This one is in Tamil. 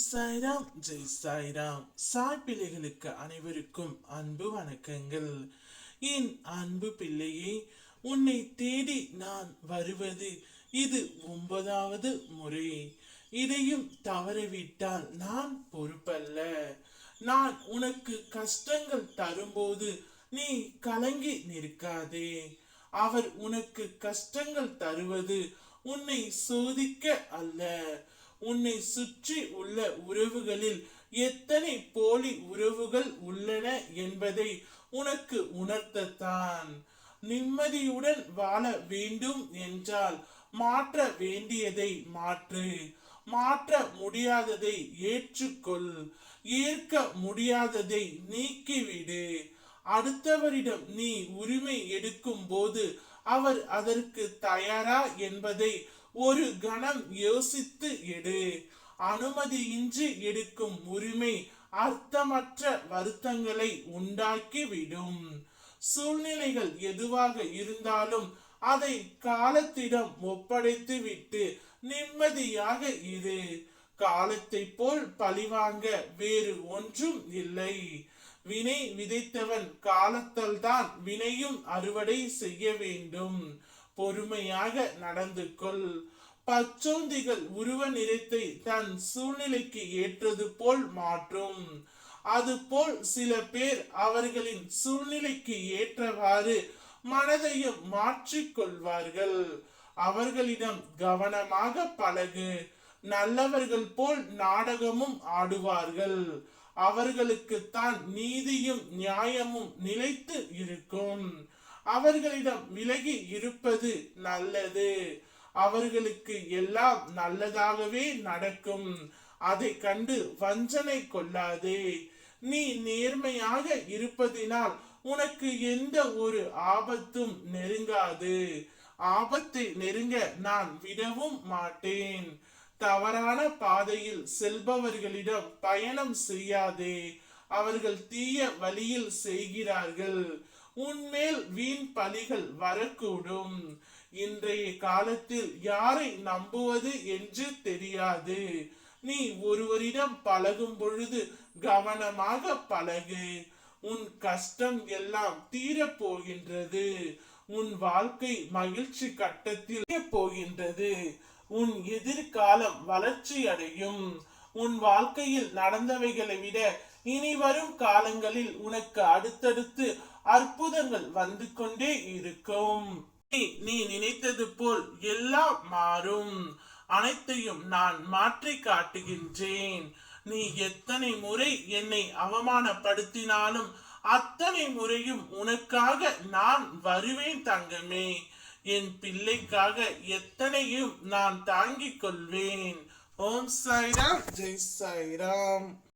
சாய்ராம் ஜெய் சாய்ராம். சாய் பிள்ளைகளுக்கு அனைவருக்கும் அன்பு வணக்கங்கள். என் அன்பு பிள்ளையே, உன்னை தேடி நான் வருவது இது 9வது முறை. இதையும் தவறவிட்டால் நான் பொறுப்பல்ல. நான் உனக்கு கஷ்டங்கள் தரும்போது நீ கலங்கி நிற்காதே. அவர் உனக்கு கஷ்டங்கள் தருவது உன்னை சோதிக்க அல்ல. உன்னை சுற்றி உள்ள உறவுகளில் எத்தனை போலி உறவுகள் உள்ளன என்பதை உனக்கு உணர்த்தத்தான். நிம்மதியுடன் வாழ வேண்டும் என்றால் மாற்ற வேண்டியதை மாற்று. மாற்ற முடியாததை ஏற்றுக்கொள். ஏற்க முடியாததை நீக்கிவிடு. அடுத்தவரிடம் நீ உரிமை எடுக்கும் போது அவர் அதற்கு தயாரா என்பதை ஒரு கணம் யோசித்து எடு. அனுமதியின்றி எடுக்கும் உரிமை அர்த்தமற்ற வருத்தங்களை உண்டாக்கிவிடும். சூழ்நிலைகள் எதுவாக இருந்தாலும் அதை காலத்திடம் ஒப்படைத்து விட்டு நிம்மதியாக இரு. காலத்தை போல் பழிவாங்க வேறு ஒன்றும் இல்லை. வினை விதைத்தவன் காலத்தால் தான் வினையும் அறுவடை செய்ய வேண்டும். பொறுமையாக நடந்து கொள். பச்சோந்திகள் உருவ நிறத்தை தன் சூழ்நிலைக்கு ஏற்றது போல் மாற்றும். அதுபோல் சில பேர் அவர்களின் சூழ்நிலைக்கு ஏற்றவாறு மனதையும் மாற்றிக் கொள்வார்கள். அவர்களிடம் கவனமாக பழகு. நல்லவர்கள் போல் நாடகமும் ஆடுவார்கள். அவர்களுக்கு தான் நீதியும் நியாயமும் நிலைத்து இருக்கும். அவர்களிடம் விலகி இருப்பது நல்லது. அவர்களுக்கு எல்லாம் நல்லதாகவே நடக்கும். அதை கண்டு வஞ்சனை கொள்ளாதே. நீ நேர்மையாக இருப்பதினால் உனக்கு எந்த ஒரு ஆபத்தும் நெருங்காது. ஆபத்தை நெருங்க நான் விடவும் மாட்டேன். தவறான பாதையில் செல்பவர்களிடம் பயணம் செய்யாதே. அவர்கள் தீய வழியில் செய்கிறார்கள். உன்மேல் வீண் பழிகள் வரக்கூடும். இன்றைய காலத்தில் யாரை நம்புவது என்று தெரியாது. நீ ஒருவரிடம் பழகும் பொழுது கவனமாக பழகு. உன் கஷ்டம் எல்லாம் தீரப் போகின்றது. உன் வாழ்க்கை மகிழ்ச்சி கட்டத்தில் போகின்றது. உன் எதிர்காலம் வளர்ச்சி அடையும். உன் வாழ்க்கையில் நடந்தவைகளை விட இனி வரும் காலங்களில் உனக்கு அடுத்தடுத்து அற்புதங்கள் வந்து கொண்டே இருக்கும். நீ நினைத்தது போல் எல்லாம் மாறும். அனைத்தையும் நான் மாற்றி காட்டுகின்றேன். நீ எத்தனை முறை என்னை அவமானப்படுத்தினாலும் அத்தனை முறையும் உனக்காக நான் வருவேன் தங்கமே. என் பிள்ளைக்காக எத்தனையும் நான் தாங்கிக் கொள்வேன். ஓம் சாய்ராம் ஜெய் சாய்ராம்.